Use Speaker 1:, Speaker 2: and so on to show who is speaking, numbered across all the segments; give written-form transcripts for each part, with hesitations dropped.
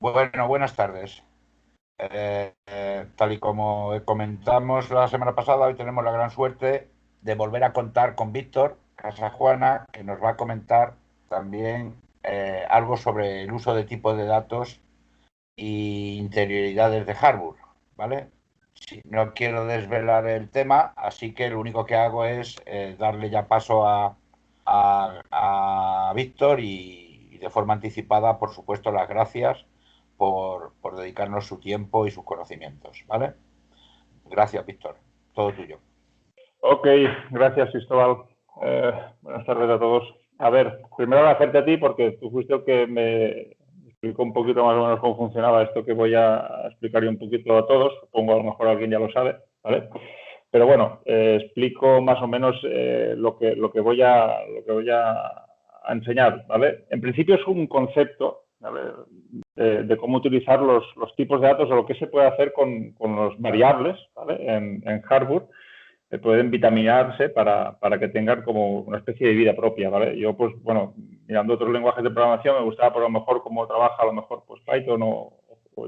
Speaker 1: Bueno, buenas tardes. Tal y como comentamos la semana pasada, hoy tenemos la gran suerte de volver a contar con Víctor Casajuana, que nos va a comentar también algo sobre el uso de tipos de datos y interioridades de hardware, ¿vale? Sí, no quiero desvelar el tema, así que lo único que hago es darle ya paso a Víctor y de forma anticipada, por supuesto, las gracias por dedicarnos su tiempo y sus conocimientos, ¿vale? Gracias, Víctor. Todo tuyo.
Speaker 2: Ok, gracias Cristóbal. Buenas tardes a todos. A ver, primero agradecerte a ti porque tú fuiste el que me explicó un poquito más o menos cómo funcionaba esto que voy a explicar yo un poquito a todos. Supongo a lo mejor alguien ya lo sabe, ¿vale? Pero bueno, explico más o menos lo que voy a enseñar, ¿vale? En principio es un concepto, ¿vale? De cómo utilizar los tipos de datos o lo que se puede hacer con los variables, ¿vale? En hardware pueden vitaminarse para que tengan como una especie de vida propia, ¿vale? Yo, pues, bueno, mirando otros lenguajes de programación, me gustaba por lo mejor cómo trabaja a lo mejor pues Python o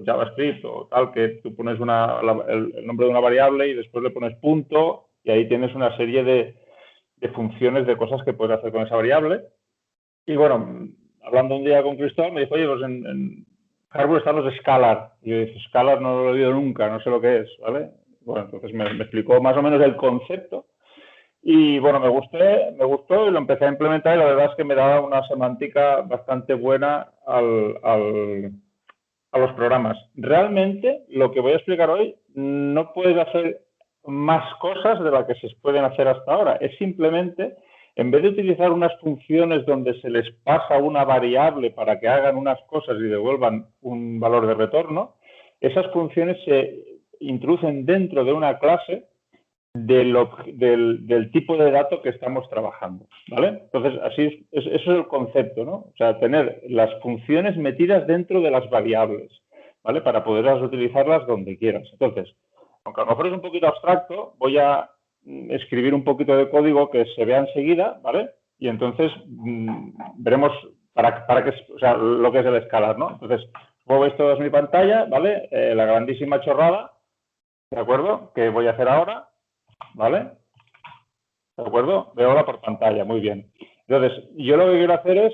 Speaker 2: JavaScript o tal, que tú pones el nombre de una variable y después le pones punto y ahí tienes una serie de funciones, de cosas que puedes hacer con esa variable. Y bueno, hablando un día con Cristóbal, me dijo, oye, pues en hardware están los Scalar. Y yo dije, Scalar no lo he oído nunca, no sé lo que es, ¿vale? Bueno, entonces me explicó más o menos el concepto y bueno, me gustó y lo empecé a implementar y la verdad es que me daba una semántica bastante buena a los programas. Realmente lo que voy a explicar hoy no puedes hacer más cosas de las que se pueden hacer hasta ahora. Es simplemente, en vez de utilizar unas funciones donde se les pasa una variable para que hagan unas cosas y devuelvan un valor de retorno, esas funciones se introducen dentro de una clase del tipo de dato que estamos trabajando, ¿vale? Entonces, eso es el concepto, ¿no? O sea, tener las funciones metidas dentro de las variables, ¿vale? Para poderlas utilizarlas donde quieras. Entonces, aunque a lo mejor es un poquito abstracto, voy a escribir un poquito de código que se vea enseguida, ¿vale? Y entonces veremos para qué, o sea, lo que es el escalar, ¿no? Entonces, como veis toda mi pantalla, ¿vale? La grandísima chorrada, ¿de acuerdo? Que voy a hacer ahora, ¿vale? ¿De acuerdo? Veo ahora por pantalla, muy bien. Entonces, yo lo que quiero hacer es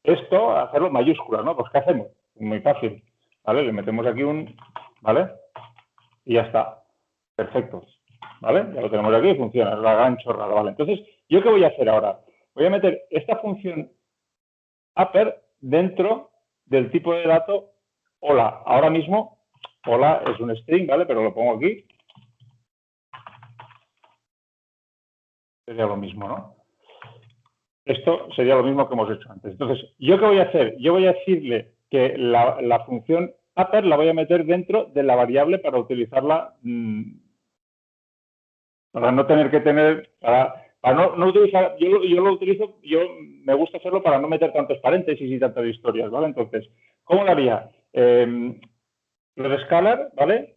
Speaker 2: esto, hacerlo en mayúscula, ¿no? Pues, ¿qué hacemos? Muy fácil, ¿vale? Le metemos aquí ¿vale? Y ya está. Perfecto, ¿vale? Ya lo tenemos aquí, funciona, es la gran chorrada, ¿vale? Entonces, ¿yo qué voy a hacer ahora? Voy a meter esta función upper dentro del tipo de dato hola. Ahora mismo, hola es un string, ¿vale? Pero lo pongo aquí. Sería lo mismo, ¿no? Esto sería lo mismo que hemos hecho antes. Entonces, ¿yo qué voy a hacer? Yo voy a decirle que la función upper la voy a meter dentro de la variable para utilizarla, para no tener que tener, para no utilizar, yo lo utilizo, yo me gusta hacerlo para no meter tantos paréntesis y tantas historias, ¿vale? Entonces, ¿cómo lo haría? Los scalar, ¿vale?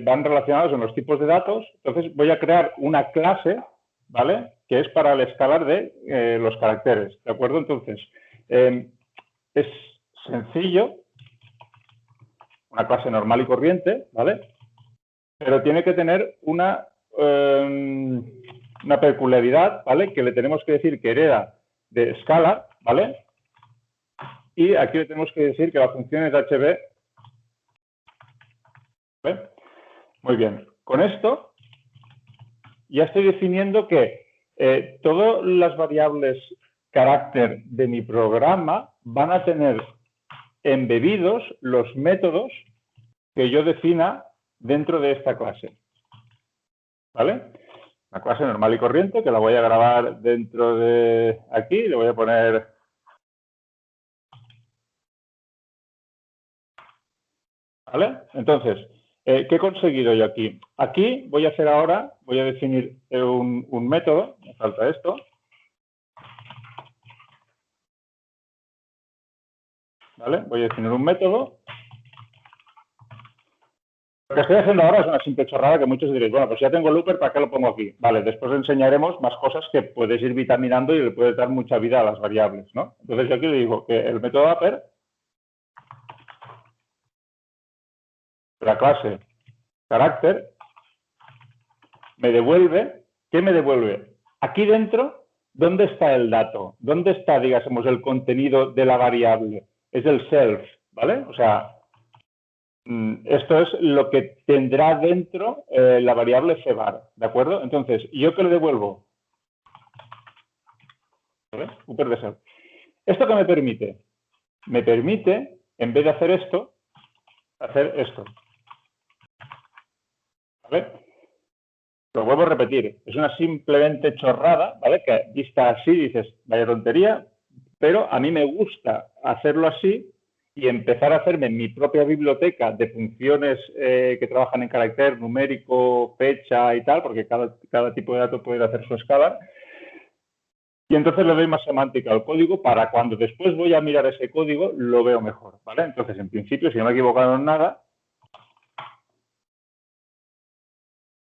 Speaker 2: Van relacionados en los tipos de datos, entonces voy a crear una clase, ¿vale? Que es para el escalar de los caracteres, ¿de acuerdo? Entonces, es sencillo, una clase normal y corriente, ¿vale? Pero tiene que tener una peculiaridad, ¿vale? Que le tenemos que decir que hereda de scalar, ¿vale? Y aquí le tenemos que decir que la función es HB, ¿vale? Muy bien. Con esto ya estoy definiendo que todas las variables carácter de mi programa van a tener embebidos los métodos que yo defina dentro de esta clase. ¿Vale? Una clase normal y corriente que la voy a grabar dentro de aquí, le voy a poner... ¿Vale? Entonces, ¿qué he conseguido yo aquí? Aquí voy a hacer ahora, voy a definir un método, me falta esto. ¿Vale? Voy a definir un método. Lo que estoy haciendo ahora es una simple chorrada que muchos diréis, bueno, pues ya tengo el looper, ¿para qué lo pongo aquí? Vale, después enseñaremos más cosas que puedes ir vitaminando y le puedes dar mucha vida a las variables, ¿no? Entonces yo aquí le digo que el método upper la clase carácter me devuelve, ¿qué me devuelve? Aquí dentro, ¿dónde está el dato? ¿Dónde está, digamos, el contenido de la variable? Es el self, ¿vale? O sea, esto es lo que tendrá dentro la variable cbar, ¿de acuerdo? Entonces, ¿yo qué le devuelvo? ¿Vale? Upper de self. ¿Esto qué me permite? Me permite, en vez de hacer esto, hacer esto. ¿Vale? Lo vuelvo a repetir. Es una simplemente chorrada, ¿vale? Que vista así dices, vaya tontería, pero a mí me gusta hacerlo así y empezar a hacerme mi propia biblioteca de funciones que trabajan en carácter numérico, fecha y tal, porque cada tipo de dato puede hacer su escala. Y entonces le doy más semántica al código para cuando después voy a mirar ese código, lo veo mejor, ¿vale? Entonces, en principio, si no me he equivocado en nada,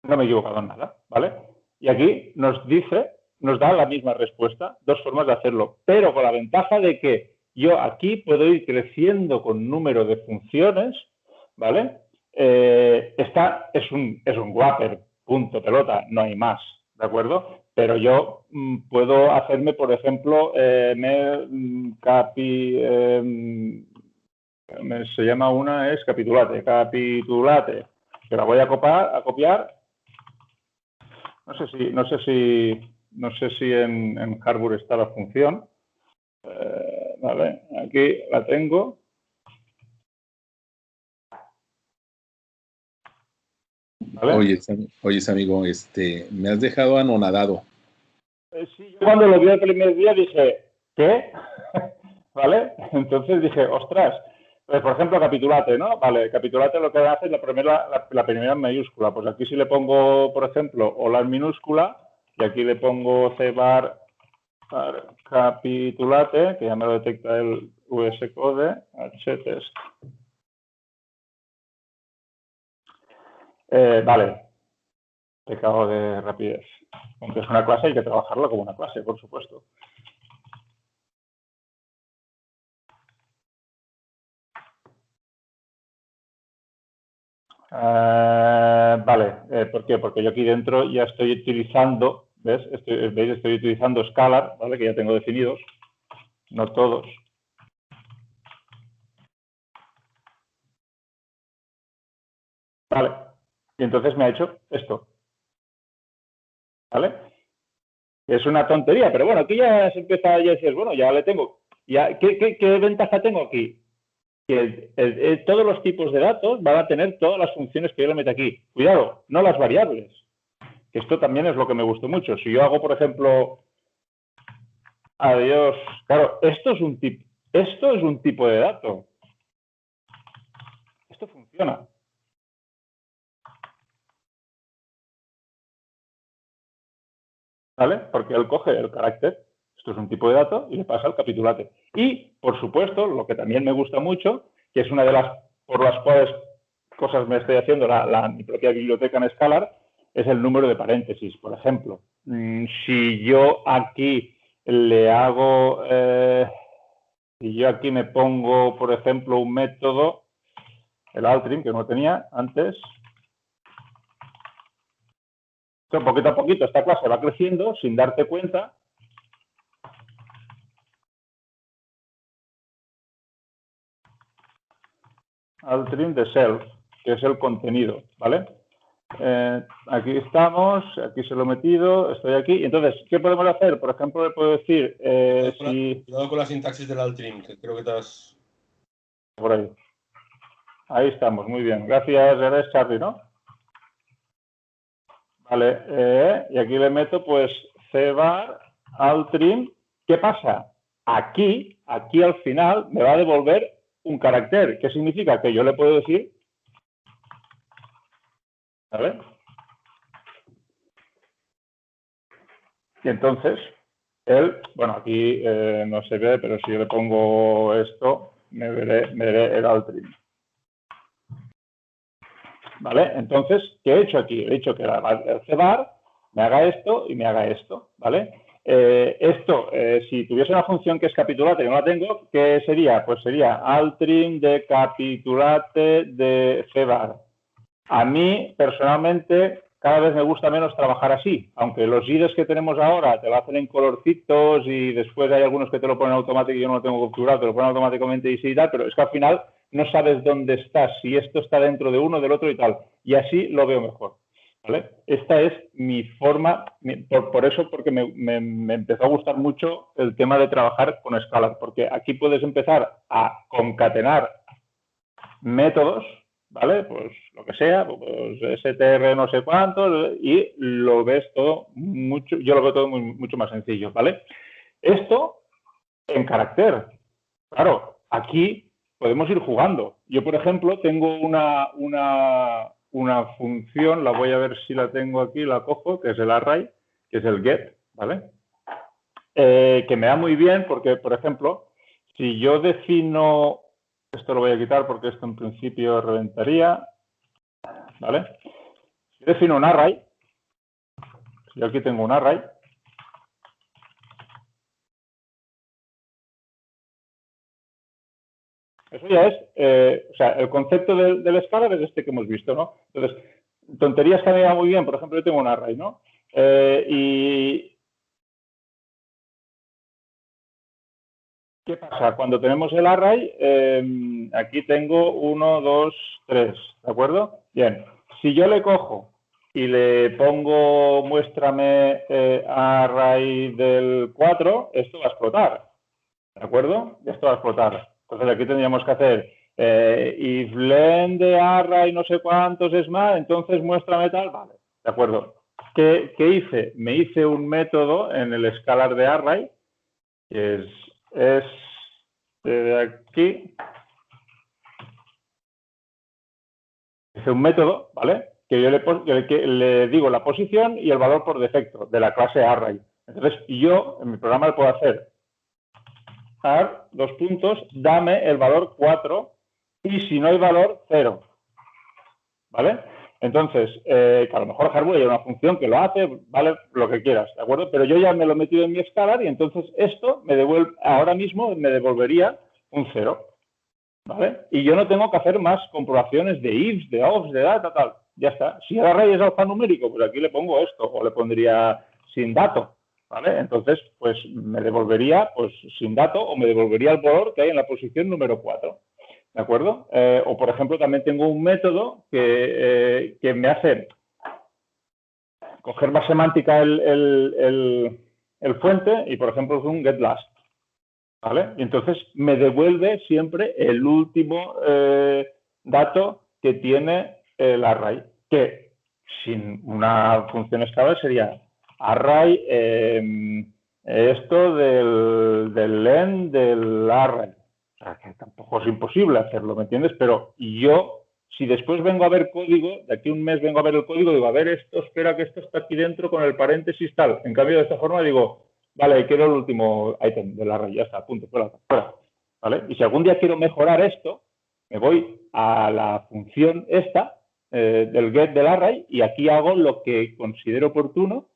Speaker 2: no me he equivocado en nada, ¿vale? Y aquí nos dice, nos da la misma respuesta, dos formas de hacerlo, pero con la ventaja de que yo aquí puedo ir creciendo con número de funciones, ¿vale? Esta es un wrapper, punto, pelota, no hay más, ¿de acuerdo? Pero yo puedo hacerme, por ejemplo, se llama una, es capitulate, que la voy a copiar. No sé si en Harbour está la función. Vale, aquí la tengo.
Speaker 3: ¿Vale? Oye, amigo, me has dejado anonadado.
Speaker 2: Sí, yo cuando lo vi el primer día dije, ¿qué? ¿Vale? Entonces dije, ostras. Pues, por ejemplo, capitulate, ¿no? Vale, capitulate lo que hace es la primera en mayúscula. Pues aquí si le pongo, por ejemplo, hola en minúscula, y aquí le pongo cbar capitulate, que ya me lo detecta el VS-Code, htest. Vale, pecado de rapidez. Aunque es una clase, hay que trabajarla como una clase, por supuesto. Vale, ¿por qué? Porque yo aquí dentro ya estoy utilizando, ¿ves? Estoy utilizando Scalar, ¿vale? Que ya tengo definidos, no todos. Vale, y entonces me ha hecho esto. ¿Vale? Es una tontería, pero bueno, aquí ya se empieza, ya decir, bueno, ya le tengo. Ya, ¿qué ventaja tengo aquí? Que todos los tipos de datos van a tener todas las funciones que yo le meto aquí. Cuidado, no las variables. Que esto también es lo que me gustó mucho. Si yo hago, por ejemplo, adiós, claro, esto es un tipo de dato. Esto funciona. ¿Vale? Porque él coge el carácter, esto es un tipo de dato, y le pasa el capitulate. Y, por supuesto, lo que también me gusta mucho, que es una de las por las cuales cosas me estoy haciendo mi propia biblioteca en Scalar, es el número de paréntesis. Por ejemplo, si yo aquí le hago, si yo aquí me pongo, por ejemplo, un método, el altrim, que no tenía antes, poquito a poquito esta clase va creciendo sin darte cuenta. Altrim de self, que es el contenido, ¿vale? Aquí estamos, aquí se lo he metido, estoy aquí. Entonces, ¿qué podemos hacer? Por ejemplo, le puedo decir...
Speaker 4: Cuidado con la sintaxis del altrim, que creo que te has...
Speaker 2: Por ahí. Ahí estamos, muy bien. Gracias, eres Charlie, ¿no? Vale, y aquí le meto pues cbar altrim. ¿Qué pasa? Aquí al final me va a devolver un carácter. ¿Qué significa? Que yo le puedo decir, ¿vale? Y entonces, él, bueno, aquí no se ve, pero si yo le pongo esto, me veré el altrim. ¿Vale? Entonces, ¿qué he hecho aquí? He hecho que el cbar me haga esto y me haga esto, ¿vale? Si tuviese una función que es capitulate y no la tengo, ¿qué sería? Pues sería altrim de capitulate de cbar. A mí, personalmente, cada vez me gusta menos trabajar así, aunque los IDEs que tenemos ahora te lo hacen en colorcitos y después hay algunos que te lo ponen automático y yo no lo tengo configurado, te lo ponen automáticamente y sí y tal, pero es que al final no sabes dónde estás, si esto está dentro de uno, del otro y tal, y así lo veo mejor. ¿Vale? Esta es mi forma, por eso, porque me empezó a gustar mucho el tema de trabajar con Scalar, porque aquí puedes empezar a concatenar métodos, ¿vale? Pues lo que sea, pues STR no sé cuántos, y lo ves todo mucho, yo lo veo todo mucho más sencillo, ¿vale? Esto en carácter. Claro, aquí podemos ir jugando. Yo, por ejemplo, tengo una función, la voy a ver si la tengo aquí, la cojo, que es el array, que es el get, ¿vale? Que me da muy bien porque, por ejemplo, si yo defino, esto lo voy a quitar porque esto en principio reventaría, ¿vale? Si defino un array, yo aquí tengo un array, eso ya es, o sea, el concepto del escalar es este que hemos visto, ¿no? Entonces, tonterías que me va muy bien, por ejemplo, yo tengo un array, ¿no? Y ¿qué pasa? Cuando tenemos el array, aquí tengo 1, 2, 3, ¿de acuerdo? Bien, si yo le cojo y le pongo muéstrame array del 4, esto va a explotar, ¿de acuerdo? Esto va a explotar. Entonces aquí tendríamos que hacer if len de array no sé cuántos es más, entonces muéstrame tal, vale, ¿de acuerdo? ¿Qué hice? Me hice un método en el escalar de array, que es de aquí. Hice un método, ¿vale? Que yo le digo la posición y el valor por defecto de la clase array. Entonces, yo en mi programa le puedo hacer ar, dos puntos, dame el valor 4 y si no hay valor, 0. ¿Vale? Entonces, que a lo mejor Hardware hay una función que lo hace, vale, lo que quieras, ¿de acuerdo? Pero yo ya me lo he metido en mi escalar y entonces esto me devuelve, ahora mismo me devolvería un 0. ¿Vale? Y yo no tengo que hacer más comprobaciones de ifs, de offs, de data, tal. Ya está. Si el array es alfanumérico, pues aquí le pongo esto, o le pondría sin dato, ¿vale? Entonces, pues me devolvería pues sin dato o me devolvería el valor que hay en la posición número 4. ¿De acuerdo? O, por ejemplo, también tengo un método que me hace coger más semántica el fuente y, por ejemplo, es un getLast. ¿Vale? Y entonces me devuelve siempre el último dato que tiene el array, que sin una función escalar sería array esto del len del array. O sea, que tampoco es imposible hacerlo, ¿me entiendes? Pero yo, si después vengo a ver código, de aquí a un mes vengo a ver el código, digo, a ver, esto, espera que esto está aquí dentro con el paréntesis tal. En cambio, de esta forma digo, vale, quiero el último ítem del array, ya está, punto, fuera. ¿Vale? Y si algún día quiero mejorar esto, me voy a la función esta del get del array y aquí hago lo que considero oportuno,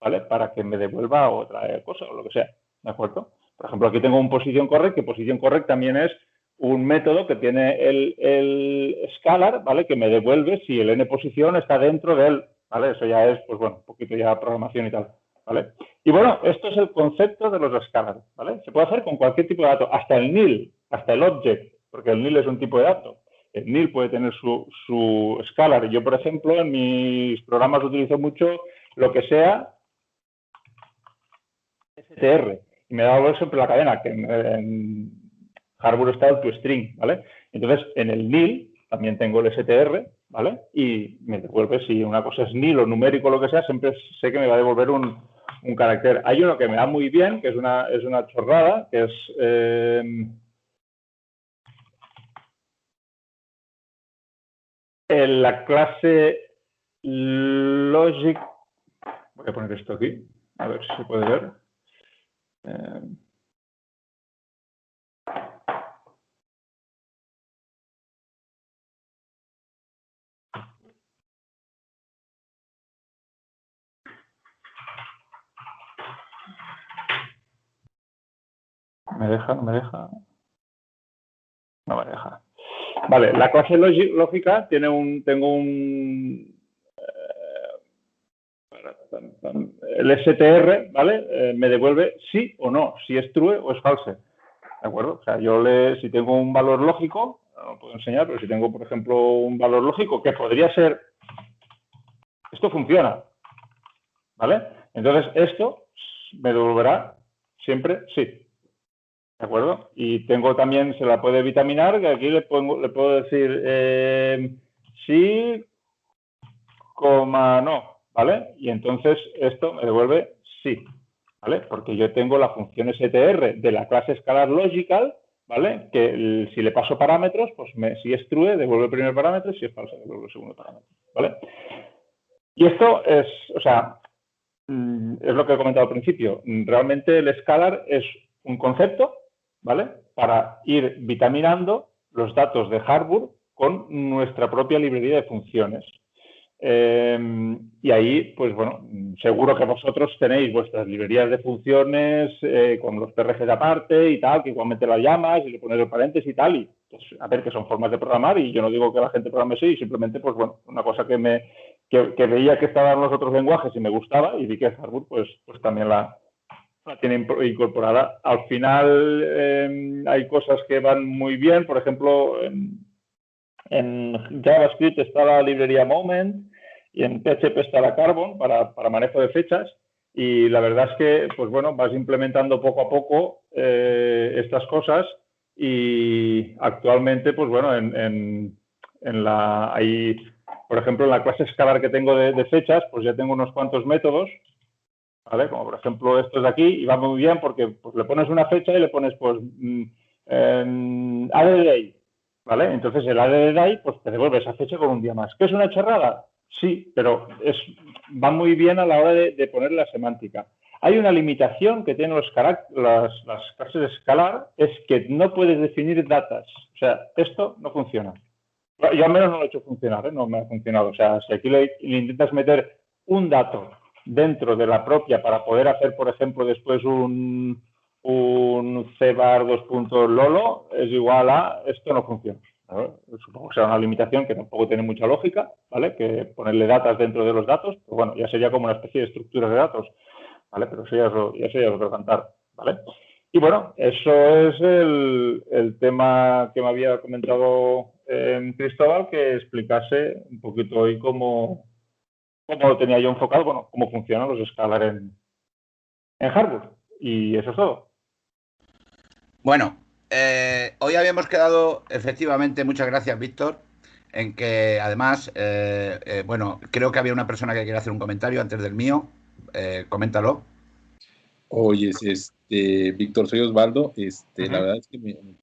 Speaker 2: ¿vale? Para que me devuelva otra cosa o lo que sea, ¿de acuerdo? Por ejemplo, aquí tengo un position correct, que position correct también es un método que tiene el scalar, ¿vale? Que me devuelve si el n posición está dentro de él, ¿vale? Eso ya es, pues bueno, un poquito ya programación y tal, ¿vale? Y bueno, esto es el concepto de los scalars, ¿vale? Se puede hacer con cualquier tipo de dato, hasta el nil, hasta el object, porque el nil es un tipo de dato. El nil puede tener su scalar. Yo, por ejemplo, en mis programas utilizo mucho lo que sea STR. Y me da valor siempre la cadena, que en hardware está el toString, ¿vale? Entonces, en el nil también tengo el STR, ¿vale? Y me devuelve, si una cosa es nil o numérico o lo que sea, siempre sé que me va a devolver un carácter. Hay uno que me da muy bien, que es una chorrada, que es en la clase logic. Voy a poner esto aquí, a ver si se puede ver. ¿Me deja? ¿No me deja? No me deja. Vale, la clase lógica tiene el str, ¿vale? Me devuelve sí o no, si es true o es false, ¿de acuerdo? O sea, si tengo un valor lógico, no lo puedo enseñar, pero si tengo, por ejemplo, un valor lógico que podría ser, esto funciona, ¿vale? Entonces, esto me devolverá siempre sí, ¿de acuerdo? Y tengo también, se la puede vitaminar, que aquí le puedo decir sí, coma no, ¿vale? Y entonces esto me devuelve sí, ¿vale? Porque yo tengo la función str de la clase scalar logical, ¿vale? Que si le paso parámetros, pues si es true, devuelve el primer parámetro, y si es falso, devuelve el segundo parámetro, ¿vale? Y esto es, o sea, es lo que he comentado al principio. Realmente el scalar es un concepto, ¿vale? Para ir vitaminando los datos de Harburg con nuestra propia librería de funciones. Y ahí, pues bueno, seguro que vosotros tenéis vuestras librerías de funciones con los PRGs aparte y tal, que igualmente las llamas y le pones el paréntesis y tal, y pues a ver, que son formas de programar, y yo no digo que la gente programe así, simplemente, pues bueno, una cosa que veía que estaban los otros lenguajes y me gustaba, y vi que Harburg pues también la tiene incorporada. Al final hay cosas que van muy bien, por ejemplo, en JavaScript está la librería Moment y en PHP está la Carbon para manejo de fechas, y la verdad es que, pues bueno, vas implementando poco a poco estas cosas, y actualmente, pues bueno, por ejemplo, en la clase Scalar que tengo de fechas, pues ya tengo unos cuantos métodos, ¿vale? Como por ejemplo estos de aquí, y va muy bien porque pues, le pones una fecha y le pones pues add day, ¿vale? Entonces el add day pues te devuelve esa fecha con un día más. ¿Qué es una chorrada? Sí, pero va muy bien a la hora de poner la semántica. Hay una limitación que tienen las clases de escalar, es que no puedes definir datas. O sea, esto no funciona. Yo al menos no lo he hecho funcionar, ¿eh? No me ha funcionado. O sea, si aquí le intentas meter un dato dentro de la propia para poder hacer, por ejemplo, después un cbar 2.lolo, es igual a esto no funciona. ¿Vale? Supongo que será una limitación que tampoco tiene mucha lógica, ¿vale? Que ponerle datas dentro de los datos, pues bueno, ya sería como una especie de estructura de datos, ¿vale? Pero eso ya sería otro cantar, ¿vale? Y bueno, eso es el tema que me había comentado Cristóbal, que explicase un poquito hoy cómo lo tenía yo enfocado, bueno, cómo funcionan los escalar en Harburg. Y eso es todo.
Speaker 1: Bueno, hoy habíamos quedado, efectivamente, muchas gracias, Víctor, en que además, bueno, creo que había una persona que quiere hacer un comentario antes del mío. Coméntalo.
Speaker 3: Oye, Víctor, soy Osvaldo. La verdad es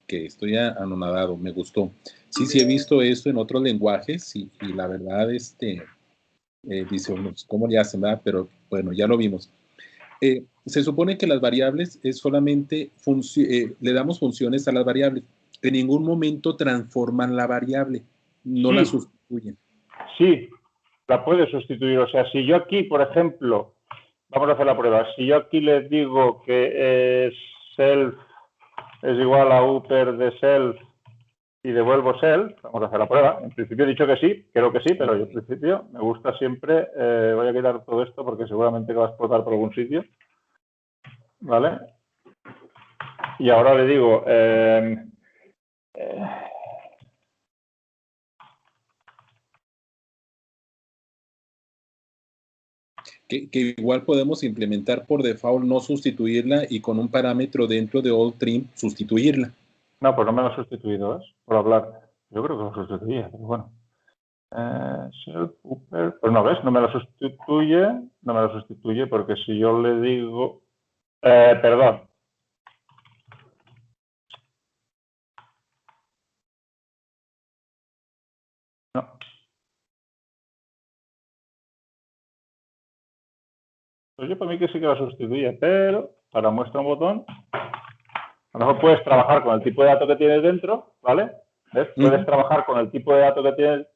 Speaker 3: que estoy anonadado, me gustó. Sí, he visto esto en otros lenguajes y la verdad, dice, ¿cómo le hacen, verdad? Pero bueno, ya lo vimos. Se supone que las variables es solamente le damos funciones a las variables. En ningún momento transforman la variable, no la sustituyen.
Speaker 2: Sí, la puedes sustituir. O sea, si yo aquí, por ejemplo, vamos a hacer la prueba. Si yo aquí les digo que self es igual a upper de self y devuelvo self, vamos a hacer la prueba. En principio he dicho que sí, creo que sí, pero yo en principio me gusta siempre, voy a quitar todo esto porque seguramente va a explotar por algún sitio, ¿vale? Y ahora le digo,
Speaker 3: que igual podemos implementar por default no sustituirla y con un parámetro dentro de allTrim sustituirla.
Speaker 2: No, pues no me lo he sustituido, ¿ves? Por hablar. Yo creo que lo sustituía, pero bueno. Pues no, ¿ves? No me lo sustituye porque si yo le digo... perdón. No. Pues yo para mí que sí que lo sustituye, pero para muestra un botón, a lo mejor puedes trabajar con el tipo de dato que tienes dentro, ¿vale? ¿Ves? Puedes trabajar con el tipo de dato que tienes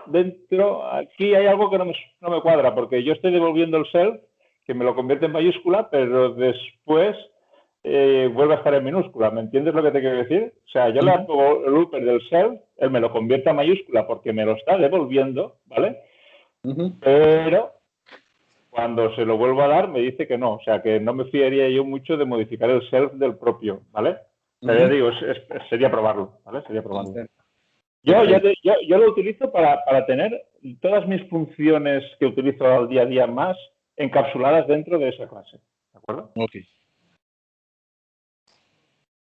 Speaker 2: dentro. Aquí hay algo que no me cuadra, porque yo estoy devolviendo el self, que me lo convierte en mayúscula, pero después vuelve a estar en minúscula. ¿Me entiendes lo que te quiero decir? O sea, yo le pongo el upper del self, él me lo convierte a mayúscula porque me lo está devolviendo, ¿vale? Pero cuando se lo vuelvo a dar me dice que no. O sea, que no me fiaría yo mucho de modificar el self del propio, ¿vale? Pero ya digo, sería probarlo, ¿vale? Sería probarlo. Yo lo utilizo para tener todas mis funciones que utilizo al día a día más encapsuladas dentro de esa clase. ¿De acuerdo?
Speaker 3: Ok.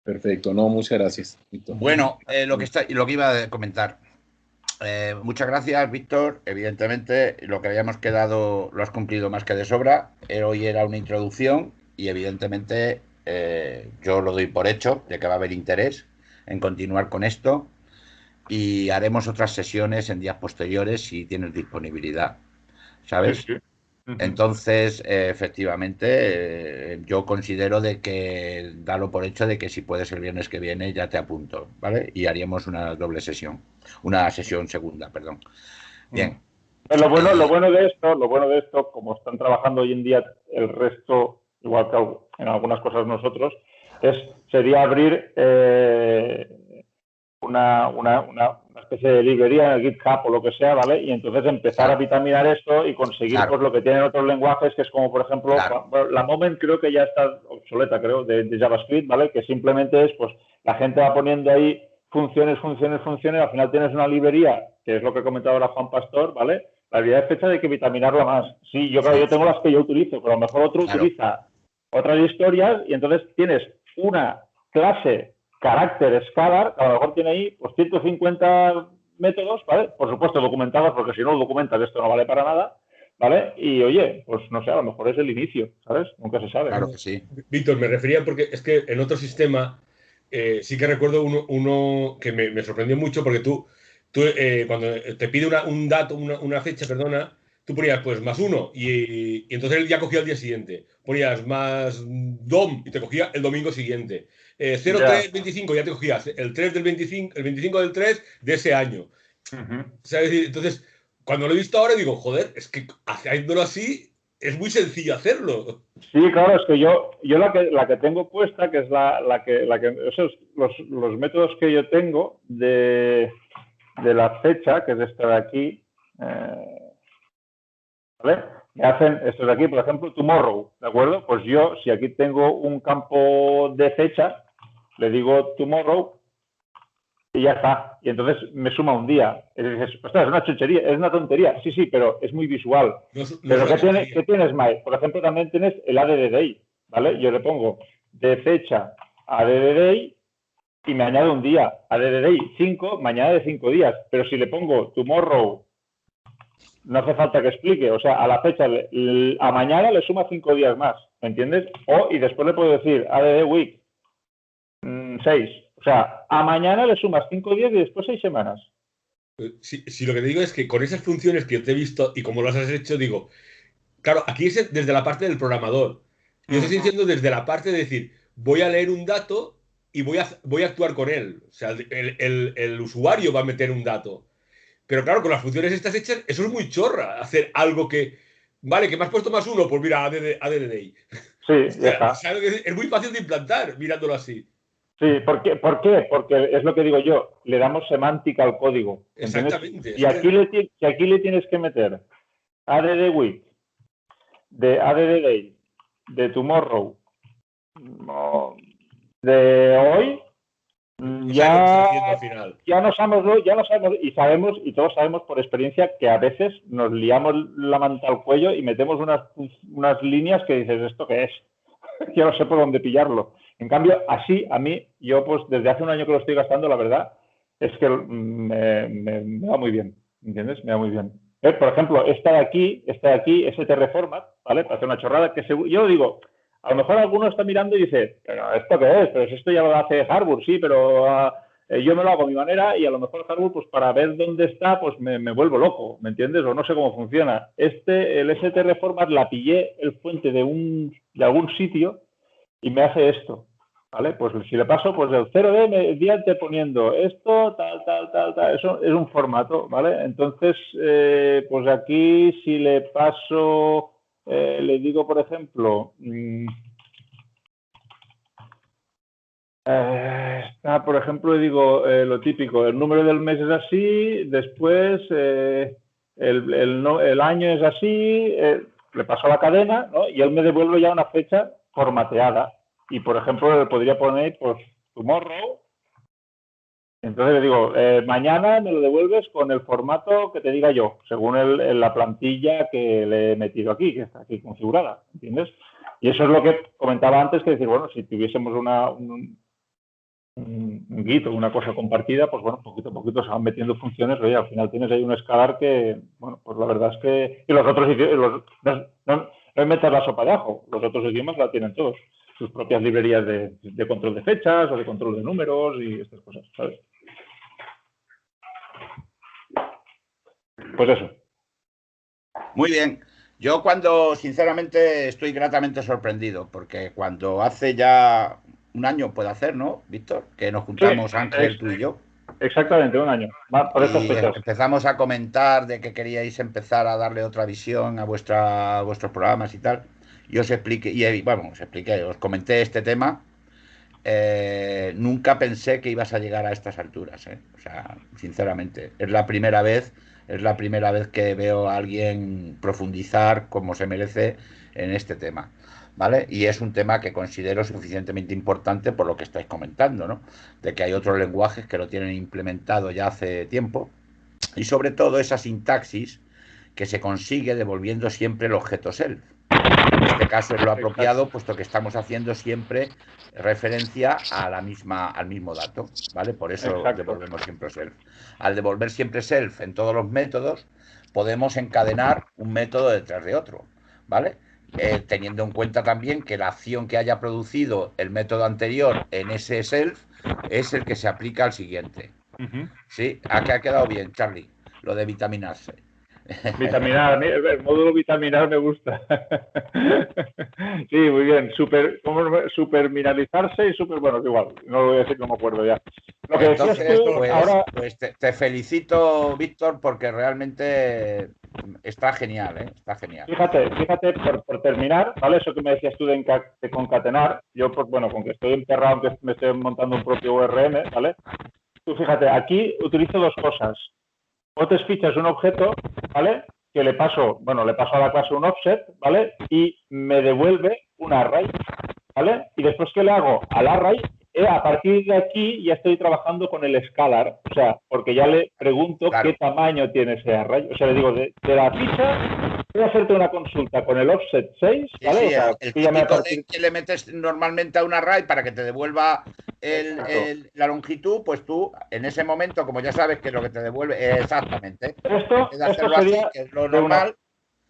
Speaker 3: Perfecto. No, muchas gracias, Víctor.
Speaker 1: Bueno, lo que iba a comentar. Muchas gracias, Víctor. Evidentemente, lo que habíamos quedado lo has cumplido más que de sobra. Hoy era una introducción y, evidentemente, yo lo doy por hecho de que va a haber interés en continuar con esto y haremos otras sesiones en días posteriores si tienes disponibilidad, ¿sabes?
Speaker 2: Sí, sí.
Speaker 1: Entonces, efectivamente, yo considero de que dalo por hecho de que si puedes el viernes que viene ya te apunto, ¿vale? Y haríamos una doble sesión, una sesión segunda, perdón. Bien.
Speaker 2: Lo bueno de esto, como están trabajando hoy en día el resto, igual que en algunas cosas nosotros, sería abrir una especie de librería en el GitHub o lo que sea, ¿vale? Y entonces empezar a vitaminar esto y conseguir pues lo que tienen otros lenguajes, que es como, por ejemplo, la Moment creo que ya está obsoleta, creo, de JavaScript, ¿vale? Que simplemente es, pues, la gente va poniendo ahí funciones, al final tienes una librería, que es lo que comentaba ahora Juan Pastor, ¿vale? La librería es fecha de que vitaminarla más. Sí, yo tengo las que yo utilizo, pero a lo mejor otro utiliza otras historias y entonces tienes una clase carácter scalar, a lo mejor tiene ahí pues 150 métodos, ¿vale? Por supuesto documentados, porque si no lo documentas esto no vale para nada, ¿vale? Y oye, pues no sé, a lo mejor es el inicio, ¿sabes? Nunca se sabe.
Speaker 1: Claro que sí.
Speaker 4: Víctor, me refería porque es que en otro sistema sí que recuerdo uno que me sorprendió mucho porque tú cuando te pide un dato, una fecha, perdona, tú ponías pues +1 y entonces él ya cogía el día siguiente. Ponías más DOM y te cogía el domingo siguiente. 0325 ya te cogías el 3 del 25, el 25 del 3 de ese año. ¿Sabes? Entonces, cuando lo he visto ahora digo, joder, es que haciéndolo así es muy sencillo hacerlo.
Speaker 2: Sí, claro, es que yo la que tengo puesta, que es la que esos los métodos que yo tengo de la fecha, que es esta de aquí, ¿vale? Me hacen esto de aquí, por ejemplo, tomorrow, ¿de acuerdo? Pues yo, si aquí tengo un campo de fecha, le digo tomorrow y ya está. Y entonces me suma un día. Y dices, ostras, es una chuchería, es una tontería. Sí, sí, pero es muy visual. Pero ¿qué tienes, Mike? Por ejemplo, también tienes el ADD Day, ¿vale? Yo le pongo de fecha ADD Day y me añade un día. ADD Day 5, me añade 5 días. Pero si le pongo tomorrow, no hace falta que explique. O sea, a la fecha, a mañana le suma 5 días más, ¿me entiendes? Y después le puedo decir ADD Week 6. O sea, a mañana le sumas 5 días y después 6 semanas.
Speaker 4: Si lo que te digo es que con esas funciones que yo te he visto y como las has hecho, digo, claro, aquí es desde la parte del programador. Yo estoy diciendo desde la parte de decir, voy a leer un dato y voy a actuar con él. O sea, el usuario va a meter un dato. Pero claro, con las funciones estas hechas, eso es muy chorra, hacer algo que, vale, que me has puesto +1, pues mira, ADD Day.
Speaker 2: Sí, ya está.
Speaker 4: ¿Sabes? Es muy fácil de implantar mirándolo así.
Speaker 2: Sí, ¿por qué? Porque es lo que digo yo, le damos semántica al código. ¿Entiendes?
Speaker 4: Exactamente.
Speaker 2: Y aquí le tienes que meter ADD Week, de ADD Day, de Tomorrow, de hoy, ya no sabemos y todos sabemos por experiencia que a veces nos liamos la manta al cuello y metemos unas líneas que dices, ¿esto qué es? Yo no sé por dónde pillarlo. En cambio, así, a mí, yo pues desde hace un año que lo estoy gastando, la verdad, es que me va muy bien, ¿entiendes? Me va muy bien. Por ejemplo, esta de aquí, STR Format, ¿vale? Para hacer una chorrada, que yo digo, a lo mejor alguno está mirando y dice, ¿pero esto qué es? Pero si esto ya lo hace Harbour, sí, pero yo me lo hago a mi manera y a lo mejor Harbour, pues para ver dónde está, pues me vuelvo loco, ¿me entiendes? O no sé cómo funciona. El STR Format la pillé el fuente de algún sitio y me hace esto, ¿vale? Pues si le paso, pues el 0D mediante poniendo esto, tal, eso es un formato, ¿vale? Entonces, pues aquí si le paso, le digo, por ejemplo, Está, por ejemplo, digo lo típico, el número del mes es así, después el año es así, le paso la cadena, ¿no? Y él me devuelve ya una fecha formateada. Y, por ejemplo, le podría poner, pues, tomorrow. Entonces le digo, mañana me lo devuelves con el formato que te diga yo, según la plantilla que le he metido aquí, que está aquí configurada, ¿entiendes? Y eso es lo que comentaba antes, que decir, bueno, si tuviésemos un Git o una cosa compartida, pues bueno, poquito a poquito se van metiendo funciones, oye, al final tienes ahí un escalar que, bueno, pues la verdad es que... Y los otros idiomas, no meter la sopa de ajo, los otros idiomas la tienen todos, sus propias librerías de control de fechas o de control de números y estas cosas, ¿sabes? Pues eso.
Speaker 1: Muy bien. Yo sinceramente, estoy gratamente sorprendido, porque cuando hace ya un año puede hacer, ¿no, Víctor? Que nos juntamos, sí, Ángel, tú y yo.
Speaker 2: Exactamente, un año. Por estas fechas.
Speaker 1: Empezamos a comentar de que queríais empezar a darle otra visión a vuestros programas y tal. Y os expliqué, os comenté este tema. Nunca pensé que ibas a llegar a estas alturas, ¿eh? O sea, sinceramente, es la primera vez que veo a alguien profundizar como se merece en este tema, ¿vale? Y es un tema que considero suficientemente importante por lo que estáis comentando, ¿no? De que hay otros lenguajes que lo tienen implementado ya hace tiempo, y sobre todo esa sintaxis que se consigue devolviendo siempre el objeto self. En este caso es lo apropiado, puesto que estamos haciendo siempre referencia a al mismo dato, ¿vale? Por eso devolvemos siempre self. Al devolver siempre self en todos los métodos, podemos encadenar un método detrás de otro, ¿vale? Teniendo en cuenta también que la acción que haya producido el método anterior en ese self es el que se aplica al siguiente. ¿Sí? ¿A qué ha quedado bien, Charlie? Lo de vitaminarse.
Speaker 2: Vitaminar, el módulo vitaminar me gusta. Sí, muy bien. Superminalizarse y bueno, es igual. No lo voy a decir, no me acuerdo ya. Lo que
Speaker 1: entonces, pues te felicito, Víctor, porque realmente está genial, ¿eh? Está genial.
Speaker 2: Fíjate por terminar, ¿vale? Eso que me decías tú de concatenar, yo, pues bueno, con que estoy enterrado, que me estoy montando un propio URM, ¿vale? Tú fíjate, aquí utilizo dos cosas. Otras fichas un objeto, ¿vale? Que le paso a la clase un offset, ¿vale? Y me devuelve un array, ¿vale? Y después, ¿qué le hago? Al array, a partir de aquí ya estoy trabajando con el scalar, o sea, porque ya le pregunto qué tamaño tiene ese array. O sea, le digo, de la ficha, voy a hacerte una consulta con el offset 6, ¿vale?
Speaker 1: Sí, o sea, el típico que le metes normalmente a un array para que te devuelva la longitud, pues tú, en ese momento, como ya sabes que lo que te devuelve exactamente,
Speaker 2: esto sería
Speaker 1: así, que es lo normal,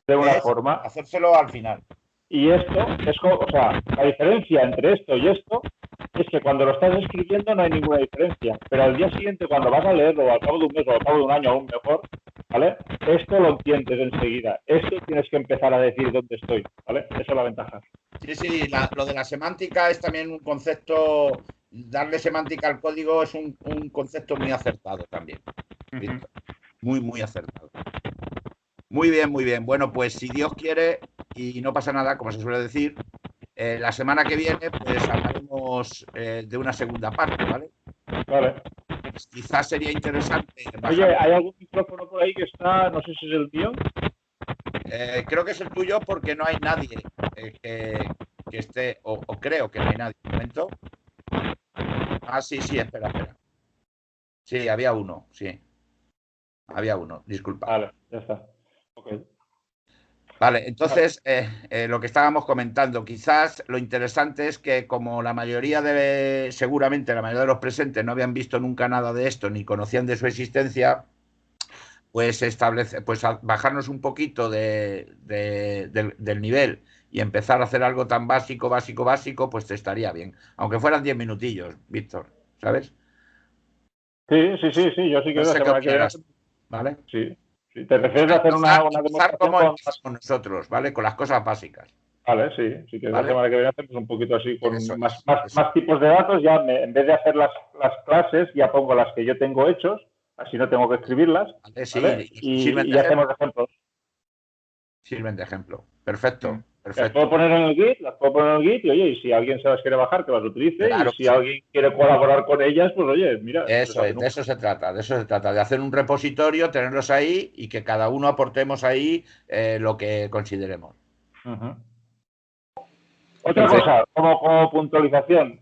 Speaker 2: de una forma.
Speaker 1: Hacérselo al final.
Speaker 2: Y esto o sea, la diferencia entre esto y esto es que cuando lo estás escribiendo no hay ninguna diferencia, pero al día siguiente, cuando vas a leerlo, al cabo de un mes o al cabo de un año aún mejor, ¿vale? Esto lo entiendes enseguida. Esto tienes que empezar a decir dónde estoy, ¿vale? Esa es la ventaja.
Speaker 1: Sí, lo de la semántica es también un concepto, darle semántica al código es un concepto muy acertado también. Muy, muy acertado. Muy bien, muy bien. Bueno, pues si Dios quiere, y no pasa nada, como se suele decir, la semana que viene pues hablaremos de una segunda parte, ¿vale?
Speaker 2: Vale.
Speaker 1: Pues quizás sería interesante.
Speaker 2: Oye, ¿hay algún micrófono por ahí que está, no sé si es el mío?
Speaker 1: Creo que es el tuyo porque no hay nadie que esté, o creo que no hay nadie. ¿Un momento? Ah, sí, espera. Sí, había uno, sí. Había uno, disculpa.
Speaker 2: Vale, ya está. Okay.
Speaker 1: Vale, entonces lo que estábamos comentando, quizás lo interesante es que como seguramente la mayoría de los presentes no habían visto nunca nada de esto ni conocían de su existencia, pues bajarnos un poquito del nivel y empezar a hacer algo tan básico, pues te estaría bien. Aunque fueran 10 minutillos, Víctor, ¿sabes?
Speaker 2: Sí, yo sí que
Speaker 1: no sé qué opinas, ¿vale?
Speaker 2: Sí. Si te refieres a hacer una demostración
Speaker 1: como con nosotros, ¿vale? Con las cosas básicas.
Speaker 2: Vale, sí que la semana que viene hacemos un poquito así con más tipos de datos, ya en vez de hacer las clases, ya pongo las que yo tengo hechos, así no tengo que escribirlas, ¿vale? Y hacemos ejemplos.
Speaker 1: Sirven de ejemplo. Perfecto.
Speaker 2: Las puedo poner en el Git, y oye, y si alguien se las quiere bajar, que las utilice, claro, y si alguien quiere colaborar con ellas, pues oye, mira.
Speaker 1: Eso es, de eso se trata, de hacer un repositorio, tenerlos ahí y que cada uno aportemos ahí lo que consideremos.
Speaker 2: Otra cosa, como puntualización,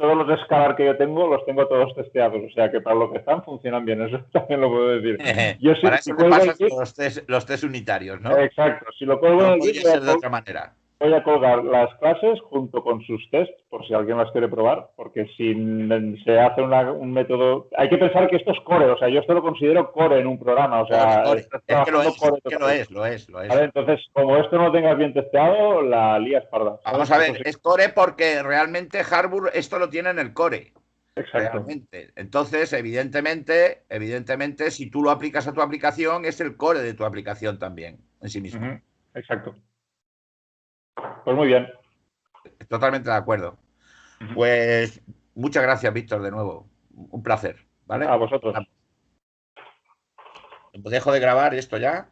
Speaker 2: todos los Scalar que yo tengo, los tengo todos testeados, o sea que para lo que están funcionan bien, eso también lo puedo decir.
Speaker 1: Yo para eso te pasas los test unitarios, ¿no?
Speaker 2: Exacto, si lo cuelgo en el
Speaker 1: podría ser de otra manera.
Speaker 2: Voy a colgar las clases junto con sus tests, por si alguien las quiere probar, porque si se hace un método... Hay que pensar que esto es core, o sea, yo esto lo considero core en un programa, o sea...
Speaker 1: Es que lo es.
Speaker 2: Vale, entonces, como esto no lo tengas bien testeado, la lías parda.
Speaker 1: Vamos a ver, es core porque realmente Harbour esto lo tiene en el core.
Speaker 2: Exacto.
Speaker 1: Realmente. Entonces, evidentemente, si tú lo aplicas a tu aplicación, es el core de tu aplicación también, en sí mismo.
Speaker 2: Exacto. Pues muy bien.
Speaker 1: Totalmente de acuerdo. Pues muchas gracias, Víctor, de nuevo. Un placer, ¿vale?
Speaker 2: A vosotros.
Speaker 1: Dejo de grabar esto ya.